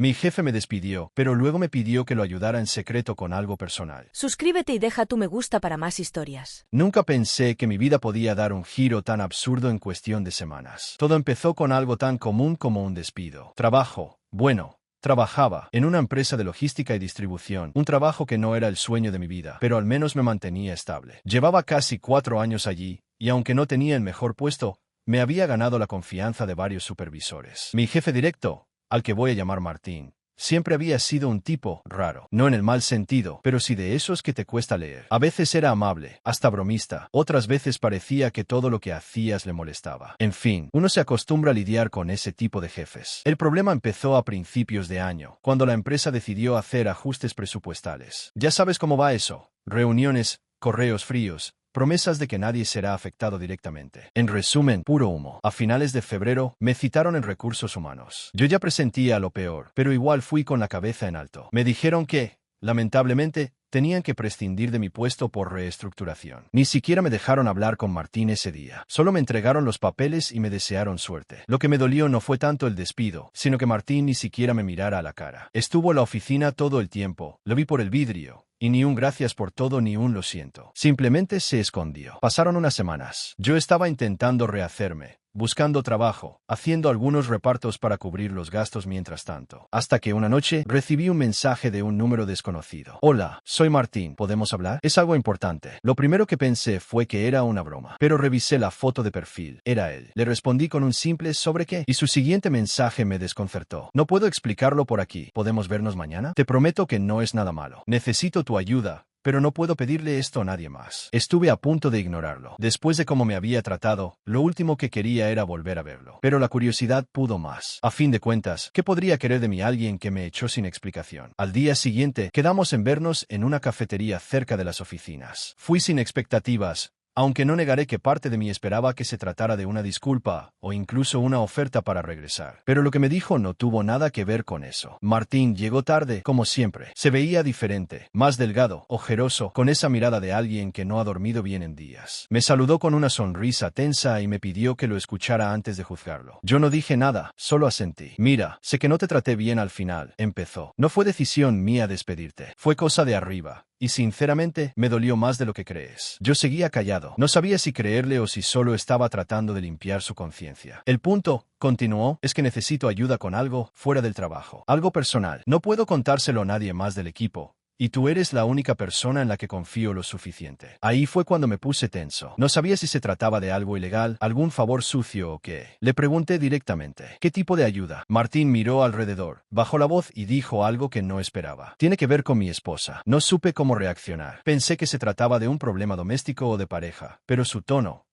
Mi jefe me despidió, pero luego me pidió que lo ayudara en secreto con algo personal. Suscríbete y deja tu me gusta para más historias. Nunca pensé que mi vida podía dar un giro tan absurdo en cuestión de semanas. Todo empezó con algo tan común como un despido. Trabajo. Bueno. Trabajaba en una empresa de logística y distribución, un trabajo que no era el sueño de mi vida, pero al menos me mantenía estable. Llevaba casi 4 años allí, y aunque no tenía el mejor puesto, me había ganado la confianza de varios supervisores. Mi jefe directo, al que voy a llamar Martín, siempre había sido un tipo raro, no en el mal sentido, pero sí de esos que te cuesta leer. A veces era amable, hasta bromista, otras veces parecía que todo lo que hacías le molestaba. En fin, uno se acostumbra a lidiar con ese tipo de jefes. El problema empezó a principios de año, cuando la empresa decidió hacer ajustes presupuestales. Ya sabes cómo va eso: reuniones, correos fríos, promesas de que nadie será afectado directamente. En resumen, puro humo. A finales de febrero, me citaron en recursos humanos. Yo ya presentía lo peor, pero igual fui con la cabeza en alto. Me dijeron que, lamentablemente, tenían que prescindir de mi puesto por reestructuración. Ni siquiera me dejaron hablar con Martín ese día. Solo me entregaron los papeles y me desearon suerte. Lo que me dolió no fue tanto el despido, sino que Martín ni siquiera me mirara a la cara. Estuvo en la oficina todo el tiempo, lo vi por el vidrio. Y ni un gracias por todo ni un lo siento. Simplemente se escondió. Pasaron unas semanas. Yo estaba intentando rehacerme, buscando trabajo, haciendo algunos repartos para cubrir los gastos mientras tanto. Hasta que una noche recibí un mensaje de un número desconocido. Hola, soy Martín, ¿podemos hablar? Es algo importante. Lo primero que pensé fue que era una broma, pero revisé la foto de perfil. Era él. Le respondí con un simple ¿sobre qué? Y su siguiente mensaje me desconcertó. No puedo explicarlo por aquí. ¿Podemos vernos mañana? Te prometo que no es nada malo. Necesito tu ayuda, pero no puedo pedirle esto a nadie más. Estuve a punto de ignorarlo. Después de cómo me había tratado, lo último que quería era volver a verlo. Pero la curiosidad pudo más. A fin de cuentas, ¿qué podría querer de mí alguien que me echó sin explicación? Al día siguiente, quedamos en vernos en una cafetería cerca de las oficinas. Fui sin expectativas, aunque no negaré que parte de mí esperaba que se tratara de una disculpa, o incluso una oferta para regresar. Pero lo que me dijo no tuvo nada que ver con eso. Martín llegó tarde, como siempre. Se veía diferente, más delgado, ojeroso, con esa mirada de alguien que no ha dormido bien en días. Me saludó con una sonrisa tensa y me pidió que lo escuchara antes de juzgarlo. Yo no dije nada, solo asentí. Mira, sé que no te traté bien al final, empezó. No fue decisión mía despedirte. Fue cosa de arriba. Y sinceramente, me dolió más de lo que crees. Yo seguía callado. No sabía si creerle o si solo estaba tratando de limpiar su conciencia. El punto, continuó, es que necesito ayuda con algo fuera del trabajo. Algo personal. No puedo contárselo a nadie más del equipo. Y tú eres la única persona en la que confío lo suficiente. Ahí fue cuando me puse tenso. No sabía si se trataba de algo ilegal, algún favor sucio o qué. Le pregunté directamente. ¿Qué tipo de ayuda? Martín miró alrededor, bajó la voz y dijo algo que no esperaba. Tiene que ver con mi esposa. No supe cómo reaccionar. Pensé que se trataba de un problema doméstico o de pareja, pero su tono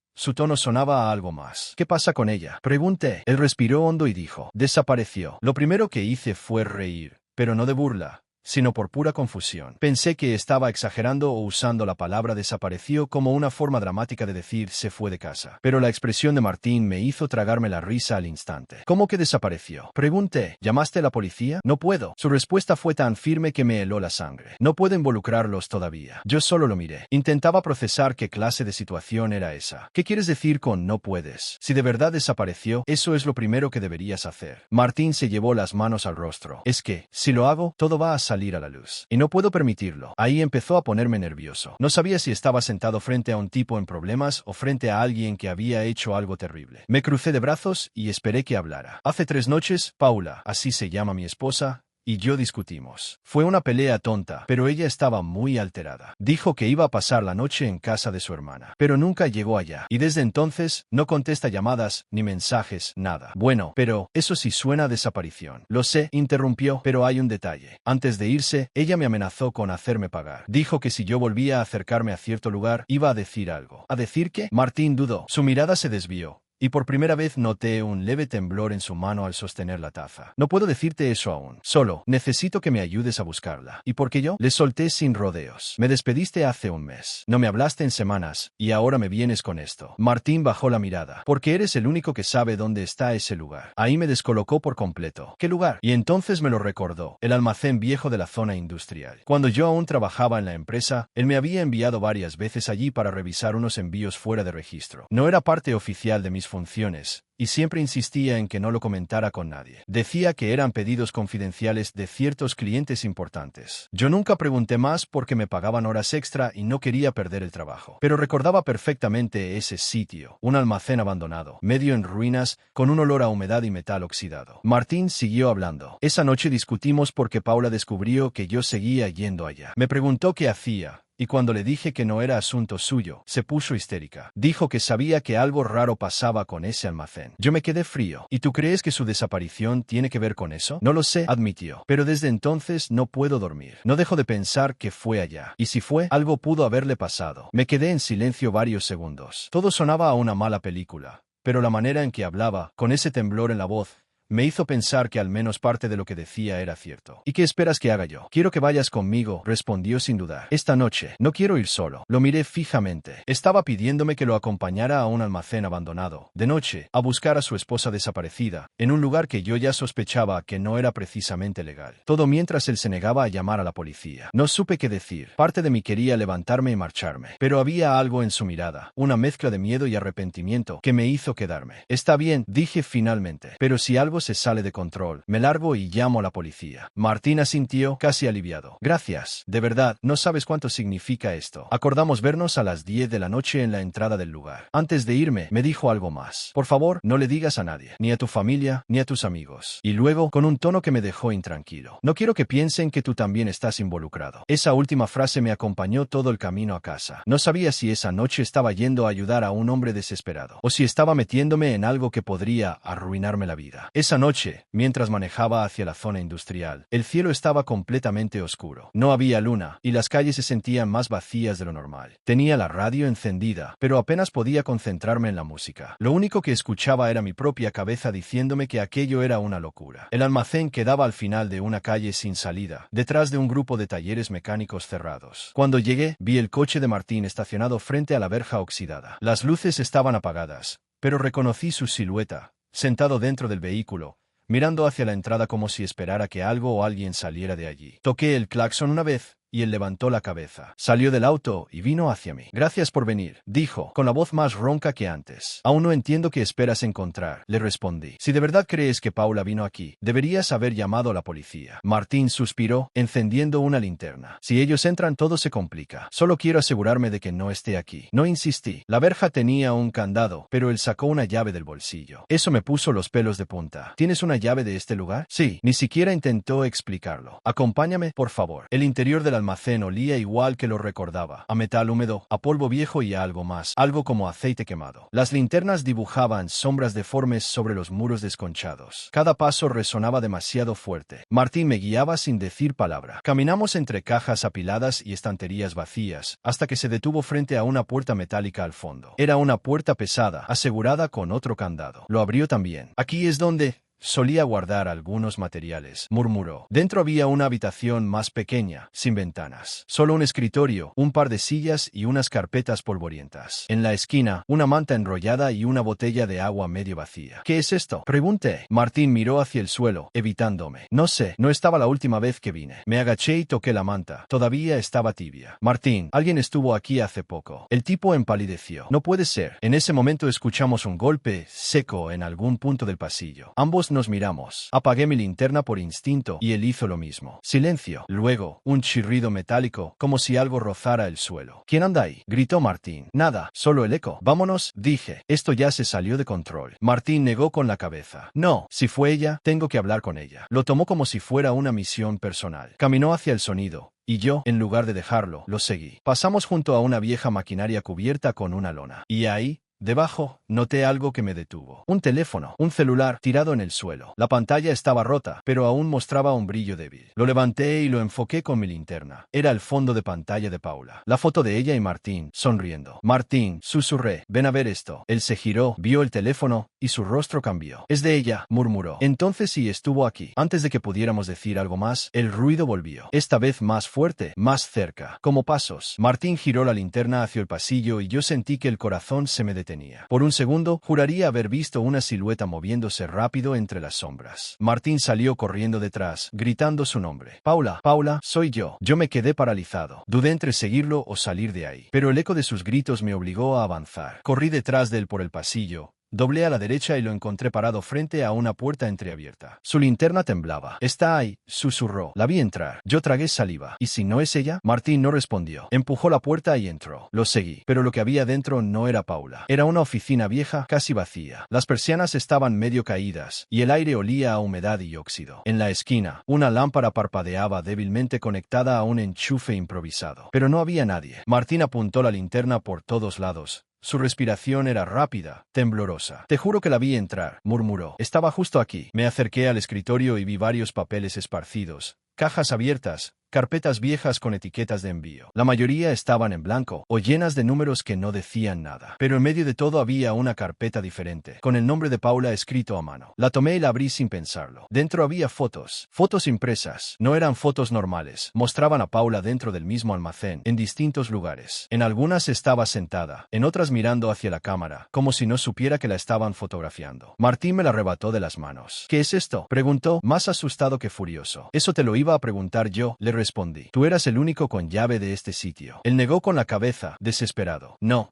sonaba a algo más. ¿Qué pasa con ella? Pregunté. Él respiró hondo y dijo. Desapareció. Lo primero que hice fue reír, pero no de burla, sino por pura confusión. Pensé que estaba exagerando o usando la palabra desapareció como una forma dramática de decir se fue de casa. Pero la expresión de Martín me hizo tragarme la risa al instante. ¿Cómo que desapareció? Pregunté. ¿Llamaste a la policía? No puedo. Su respuesta fue tan firme que me heló la sangre. No puedo involucrarlos todavía. Yo solo lo miré. Intentaba procesar qué clase de situación era esa. ¿Qué quieres decir con no puedes? Si de verdad desapareció, eso es lo primero que deberías hacer. Martín se llevó las manos al rostro. Es que, si lo hago, todo va a salir a la luz. Y no puedo permitirlo. Ahí empezó a ponerme nervioso. No sabía si estaba sentado frente a un tipo en problemas o frente a alguien que había hecho algo terrible. Me crucé de brazos y esperé que hablara. Hace 3 noches, Paula, así se llama mi esposa, y yo discutimos. Fue una pelea tonta, pero ella estaba muy alterada. Dijo que iba a pasar la noche en casa de su hermana, pero nunca llegó allá. Y desde entonces, no contesta llamadas, ni mensajes, nada. Bueno, pero eso sí suena a desaparición. Lo sé, interrumpió, pero hay un detalle. Antes de irse, ella me amenazó con hacerme pagar. Dijo que si yo volvía a acercarme a cierto lugar, iba a decir algo. ¿A decir qué? Martín dudó. Su mirada se desvió. Y por primera vez noté un leve temblor en su mano al sostener la taza. No puedo decirte eso aún. Solo, necesito que me ayudes a buscarla. ¿Y por qué yo? Le solté sin rodeos. Me despediste hace un mes. No me hablaste en semanas, y ahora me vienes con esto. Martín bajó la mirada. Porque eres el único que sabe dónde está ese lugar. Ahí me descolocó por completo. ¿Qué lugar? Y entonces me lo recordó. El almacén viejo de la zona industrial. Cuando yo aún trabajaba en la empresa, él me había enviado varias veces allí para revisar unos envíos fuera de registro. No era parte oficial de mis mis funciones, y siempre insistía en que no lo comentara con nadie. Decía que eran pedidos confidenciales de ciertos clientes importantes. Yo nunca pregunté más porque me pagaban horas extra y no quería perder el trabajo. Pero recordaba perfectamente ese sitio, un almacén abandonado, medio en ruinas, con un olor a humedad y metal oxidado. Martín siguió hablando. Esa noche discutimos porque Paula descubrió que yo seguía yendo allá. Me preguntó qué hacía. Y cuando le dije que no era asunto suyo, se puso histérica. Dijo que sabía que algo raro pasaba con ese almacén. Yo me quedé frío. ¿Y tú crees que su desaparición tiene que ver con eso? No lo sé, admitió. Pero desde entonces no puedo dormir. No dejo de pensar que fue allá. Y si fue, algo pudo haberle pasado. Me quedé en silencio varios segundos. Todo sonaba a una mala película. Pero la manera en que hablaba, con ese temblor en la voz, me hizo pensar que al menos parte de lo que decía era cierto. ¿Y qué esperas que haga yo? Quiero que vayas conmigo, respondió sin dudar. Esta noche, no quiero ir solo. Lo miré fijamente. Estaba pidiéndome que lo acompañara a un almacén abandonado, de noche, a buscar a su esposa desaparecida, en un lugar que yo ya sospechaba que no era precisamente legal. Todo mientras él se negaba a llamar a la policía. No supe qué decir. Parte de mí quería levantarme y marcharme. Pero había algo en su mirada, una mezcla de miedo y arrepentimiento, que me hizo quedarme. Está bien, dije finalmente. Pero si algo se sale de control, me largo y llamo a la policía. Martín asintió, casi aliviado. Gracias. De verdad, no sabes cuánto significa esto. Acordamos vernos a las 10 de la noche en la entrada del lugar. Antes de irme, me dijo algo más. Por favor, no le digas a nadie, ni a tu familia, ni a tus amigos. Y luego, con un tono que me dejó intranquilo. No quiero que piensen que tú también estás involucrado. Esa última frase me acompañó todo el camino a casa. No sabía si esa noche estaba yendo a ayudar a un hombre desesperado, o si estaba metiéndome en algo que podría arruinarme la vida. Esa noche, mientras manejaba hacia la zona industrial, el cielo estaba completamente oscuro. No había luna, y las calles se sentían más vacías de lo normal. Tenía la radio encendida, pero apenas podía concentrarme en la música. Lo único que escuchaba era mi propia cabeza diciéndome que aquello era una locura. El almacén quedaba al final de una calle sin salida, detrás de un grupo de talleres mecánicos cerrados. Cuando llegué, vi el coche de Martín estacionado frente a la verja oxidada. Las luces estaban apagadas, pero reconocí su silueta, sentado dentro del vehículo, mirando hacia la entrada como si esperara que algo o alguien saliera de allí. Toqué el claxon una vez, y él levantó la cabeza. Salió del auto y vino hacia mí. Gracias por venir, dijo, con la voz más ronca que antes. Aún no entiendo qué esperas encontrar, le respondí. Si de verdad crees que Paula vino aquí, deberías haber llamado a la policía. Martín suspiró, encendiendo una linterna. Si ellos entran, todo se complica. Solo quiero asegurarme de que no esté aquí. No insistí. La verja tenía un candado, pero él sacó una llave del bolsillo. Eso me puso los pelos de punta. ¿Tienes una llave de este lugar? Sí. Ni siquiera intentó explicarlo. Acompáñame, por favor. El interior del almacén olía igual que lo recordaba, a metal húmedo, a polvo viejo y a algo más, algo como aceite quemado. Las linternas dibujaban sombras deformes sobre los muros desconchados. Cada paso resonaba demasiado fuerte. Martín me guiaba sin decir palabra. Caminamos entre cajas apiladas y estanterías vacías, hasta que se detuvo frente a una puerta metálica al fondo. Era una puerta pesada, asegurada con otro candado. Lo abrió también. Aquí es donde solía guardar algunos materiales, murmuró. Dentro había una habitación más pequeña, sin ventanas. Solo un escritorio, un par de sillas y unas carpetas polvorientas. En la esquina, una manta enrollada y una botella de agua medio vacía. ¿Qué es esto?, pregunté. Martín miró hacia el suelo, evitándome. No sé, no estaba la última vez que vine. Me agaché y toqué la manta. Todavía estaba tibia. Martín, alguien estuvo aquí hace poco. El tipo empalideció. No puede ser. En ese momento escuchamos un golpe seco en algún punto del pasillo. Ambos nos miramos. Apagué mi linterna por instinto y él hizo lo mismo. Silencio. Luego, un chirrido metálico, como si algo rozara el suelo. ¿Quién anda ahí?, gritó Martín. Nada, solo el eco. Vámonos, dije. Esto ya se salió de control. Martín negó con la cabeza. No, si fue ella, tengo que hablar con ella. Lo tomó como si fuera una misión personal. Caminó hacia el sonido, y yo, en lugar de dejarlo, lo seguí. Pasamos junto a una vieja maquinaria cubierta con una lona. Y ahí, debajo, noté algo que me detuvo. Un teléfono, un celular, tirado en el suelo. La pantalla estaba rota, pero aún mostraba un brillo débil. Lo levanté y lo enfoqué con mi linterna. Era el fondo de pantalla de Paula. La foto de ella y Martín, sonriendo. Martín, susurré, ven a ver esto. Él se giró, vio el teléfono, y su rostro cambió. Es de ella, murmuró. Entonces sí estuvo aquí. Antes de que pudiéramos decir algo más, el ruido volvió. Esta vez más fuerte, más cerca, como pasos. Martín giró la linterna hacia el pasillo y yo sentí que el corazón se me detenía. Por un segundo, juraría haber visto una silueta moviéndose rápido entre las sombras. Martín salió corriendo detrás, gritando su nombre. Paula, Paula, soy yo. Yo me quedé paralizado. Dudé entre seguirlo o salir de ahí. Pero el eco de sus gritos me obligó a avanzar. Corrí detrás de él por el pasillo, Doblé a la derecha y lo encontré parado frente a una puerta entreabierta. Su linterna temblaba. «Está ahí», susurró. La vi entrar. Yo tragué saliva. «¿Y si no es ella?» Martín no respondió. Empujó la puerta y entró. Lo seguí. Pero lo que había dentro no era Paula. Era una oficina vieja, casi vacía. Las persianas estaban medio caídas, y el aire olía a humedad y óxido. En la esquina, una lámpara parpadeaba débilmente conectada a un enchufe improvisado. Pero no había nadie. Martín apuntó la linterna por todos lados. Su respiración era rápida, temblorosa. «Te juro que la vi entrar», murmuró. «Estaba justo aquí». Me acerqué al escritorio y vi varios papeles esparcidos, cajas abiertas, carpetas viejas con etiquetas de envío. La mayoría estaban en blanco o llenas de números que no decían nada. Pero en medio de todo había una carpeta diferente, con el nombre de Paula escrito a mano. La tomé y la abrí sin pensarlo. Dentro había fotos. Fotos impresas. No eran fotos normales. Mostraban a Paula dentro del mismo almacén, en distintos lugares. En algunas estaba sentada, en otras mirando hacia la cámara, como si no supiera que la estaban fotografiando. Martín me la arrebató de las manos. «¿Qué es esto?», preguntó, más asustado que furioso. «Eso te lo iba a preguntar yo», le respondí. «Tú eras el único con llave de este sitio». Él negó con la cabeza, desesperado. «No,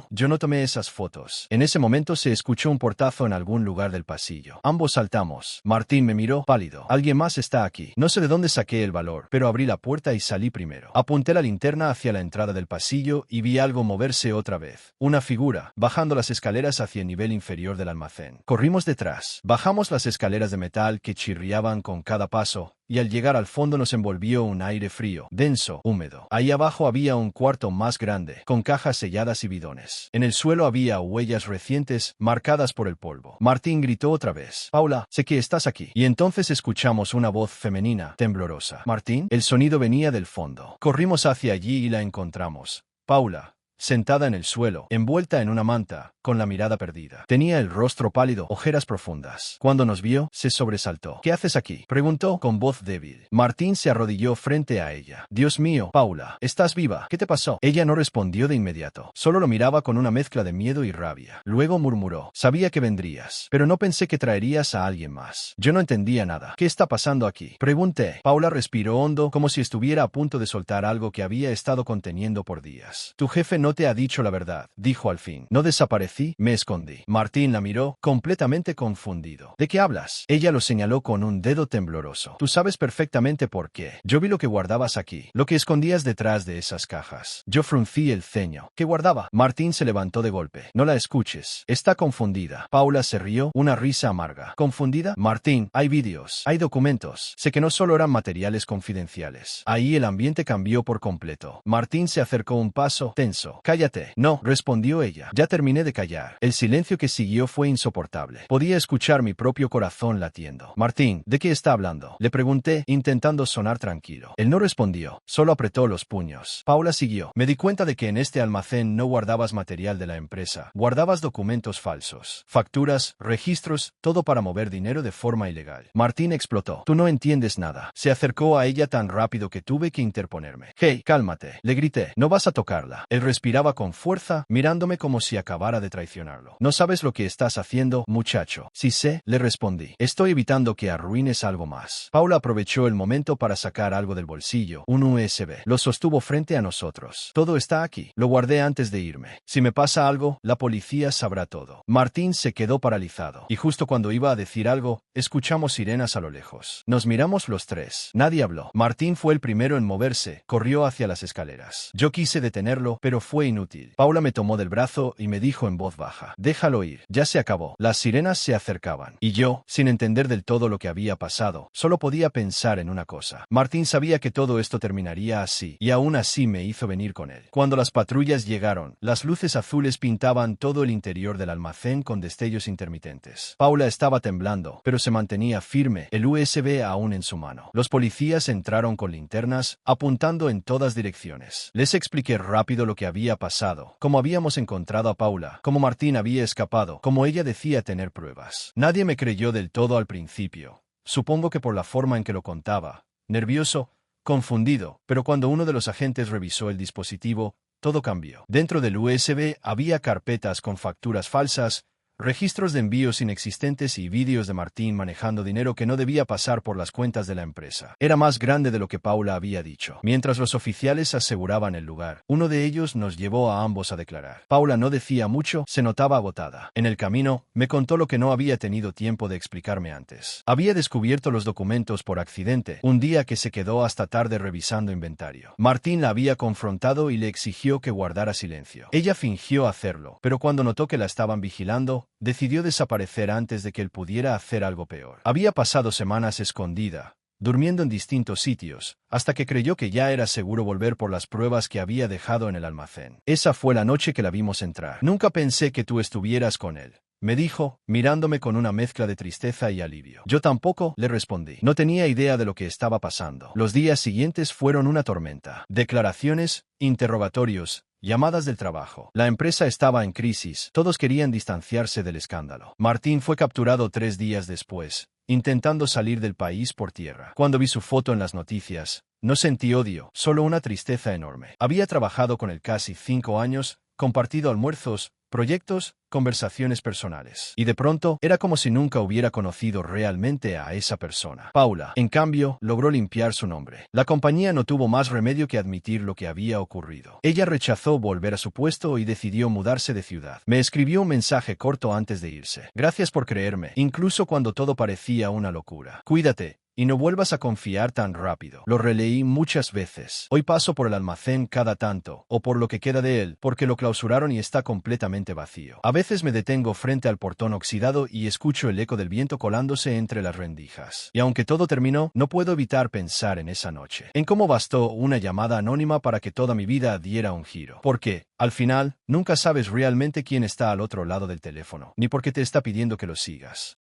yo no tomé esas fotos». En ese momento se escuchó un portazo en algún lugar del pasillo. Ambos saltamos. Martín me miró, pálido. «Alguien más está aquí». No sé de dónde saqué el valor, pero abrí la puerta y salí primero. Apunté la linterna hacia la entrada del pasillo y vi algo moverse otra vez. Una figura, bajando las escaleras hacia el nivel inferior del almacén. Corrimos detrás. Bajamos las escaleras de metal que chirriaban con cada paso, y al llegar al fondo nos envolvió un aire frío, denso, húmedo. Ahí abajo había un cuarto más grande, con cajas selladas y bidones. En el suelo había huellas recientes, marcadas por el polvo. Martín gritó otra vez. «Paula, sé que estás aquí». Y entonces escuchamos una voz femenina, temblorosa. «¿Martín?». El sonido venía del fondo. Corrimos hacia allí y la encontramos. Paula, sentada en el suelo, envuelta en una manta, con la mirada perdida. Tenía el rostro pálido, ojeras profundas. Cuando nos vio, se sobresaltó. «¿Qué haces aquí?», preguntó con voz débil. Martín se arrodilló frente a ella. «Dios mío, Paula, ¿estás viva? ¿Qué te pasó?». Ella no respondió de inmediato. Solo lo miraba con una mezcla de miedo y rabia. Luego murmuró. «Sabía que vendrías, pero no pensé que traerías a alguien más». Yo no entendía nada. «¿Qué está pasando aquí?», pregunté. Paula respiró hondo, como si estuviera a punto de soltar algo que había estado conteniendo por días. «Tu jefe no te ha dicho la verdad», dijo al fin. «No desaparecí, me escondí». Martín la miró, completamente confundido. «¿De qué hablas?». Ella lo señaló con un dedo tembloroso. «Tú sabes perfectamente por qué. Yo vi lo que guardabas aquí, lo que escondías detrás de esas cajas». Yo fruncí el ceño. «¿Qué guardaba?». Martín se levantó de golpe. «No la escuches. Está confundida». Paula se rió, una risa amarga. «¿Confundida?». «Martín, hay vídeos, hay documentos. Sé que no solo eran materiales confidenciales». Ahí el ambiente cambió por completo. Martín se acercó un paso, tenso. «Cállate». «No», respondió ella. «Ya terminé de callar». El silencio que siguió fue insoportable. Podía escuchar mi propio corazón latiendo. «Martín, ¿de qué está hablando?», le pregunté, intentando sonar tranquilo. Él no respondió, solo apretó los puños. Paula siguió. «Me di cuenta de que en este almacén no guardabas material de la empresa. Guardabas documentos falsos, facturas, registros, todo para mover dinero de forma ilegal». Martín explotó. «Tú no entiendes nada». Se acercó a ella tan rápido que tuve que interponerme. «Hey, cálmate», le grité. «No vas a tocarla». Él respiraba con fuerza, mirándome como si acabara de traicionarlo. «No sabes lo que estás haciendo, muchacho». «Sí sé», le respondí. «Estoy evitando que arruines algo más». Paula aprovechó el momento para sacar algo del bolsillo, un USB. Lo sostuvo frente a nosotros. «Todo está aquí. Lo guardé antes de irme. Si me pasa algo, la policía sabrá todo». Martín se quedó paralizado. Y justo cuando iba a decir algo, escuchamos sirenas a lo lejos. Nos miramos los tres. Nadie habló. Martín fue el primero en moverse. Corrió hacia las escaleras. Yo quise detenerlo, pero fue inútil. Paula me tomó del brazo y me dijo en voz baja: «Déjalo ir. Ya se acabó». Las sirenas se acercaban. Y yo, sin entender del todo lo que había pasado, solo podía pensar en una cosa. Martín sabía que todo esto terminaría así, y aún así me hizo venir con él. Cuando las patrullas llegaron, las luces azules pintaban todo el interior del almacén con destellos intermitentes. Paula estaba temblando, pero se mantenía firme, el USB aún en su mano. Los policías entraron con linternas, apuntando en todas direcciones. Les expliqué rápido lo que había pasado, cómo habíamos encontrado a Paula, cómo Martín había escapado, como ella decía tener pruebas. Nadie me creyó del todo al principio. Supongo que por la forma en que lo contaba. Nervioso, confundido, pero cuando uno de los agentes revisó el dispositivo, todo cambió. Dentro del USB había carpetas con facturas falsas, registros de envíos inexistentes y vídeos de Martín manejando dinero que no debía pasar por las cuentas de la empresa. Era más grande de lo que Paula había dicho. Mientras los oficiales aseguraban el lugar, uno de ellos nos llevó a ambos a declarar. Paula no decía mucho, se notaba agotada. En el camino, me contó lo que no había tenido tiempo de explicarme antes. Había descubierto los documentos por accidente, un día que se quedó hasta tarde revisando inventario. Martín la había confrontado y le exigió que guardara silencio. Ella fingió hacerlo, pero cuando notó que la estaban vigilando, decidió desaparecer antes de que él pudiera hacer algo peor. Había pasado semanas escondida, durmiendo en distintos sitios, hasta que creyó que ya era seguro volver por las pruebas que había dejado en el almacén. Esa fue la noche que la vimos entrar. Nunca pensé que tú estuvieras con él, me dijo, mirándome con una mezcla de tristeza y alivio. Yo tampoco, le respondí. No tenía idea de lo que estaba pasando. Los días siguientes fueron una tormenta. Declaraciones, interrogatorios, llamadas del trabajo. La empresa estaba en crisis, todos querían distanciarse del escándalo. Martín fue capturado 3 días después, intentando salir del país por tierra. Cuando vi su foto en las noticias, no sentí odio, solo una tristeza enorme. Había trabajado con él casi 5 años, compartido almuerzos, proyectos, conversaciones personales. Y de pronto, era como si nunca hubiera conocido realmente a esa persona. Paula, en cambio, logró limpiar su nombre. La compañía no tuvo más remedio que admitir lo que había ocurrido. Ella rechazó volver a su puesto y decidió mudarse de ciudad. Me escribió un mensaje corto antes de irse. Gracias por creerme, incluso cuando todo parecía una locura. Cuídate. Y no vuelvas a confiar tan rápido. Lo releí muchas veces. Hoy paso por el almacén cada tanto, o por lo que queda de él, porque lo clausuraron y está completamente vacío. A veces me detengo frente al portón oxidado y escucho el eco del viento colándose entre las rendijas. Y aunque todo terminó, no puedo evitar pensar en esa noche. En cómo bastó una llamada anónima para que toda mi vida diera un giro. Porque, al final, nunca sabes realmente quién está al otro lado del teléfono, ni por qué te está pidiendo que lo sigas.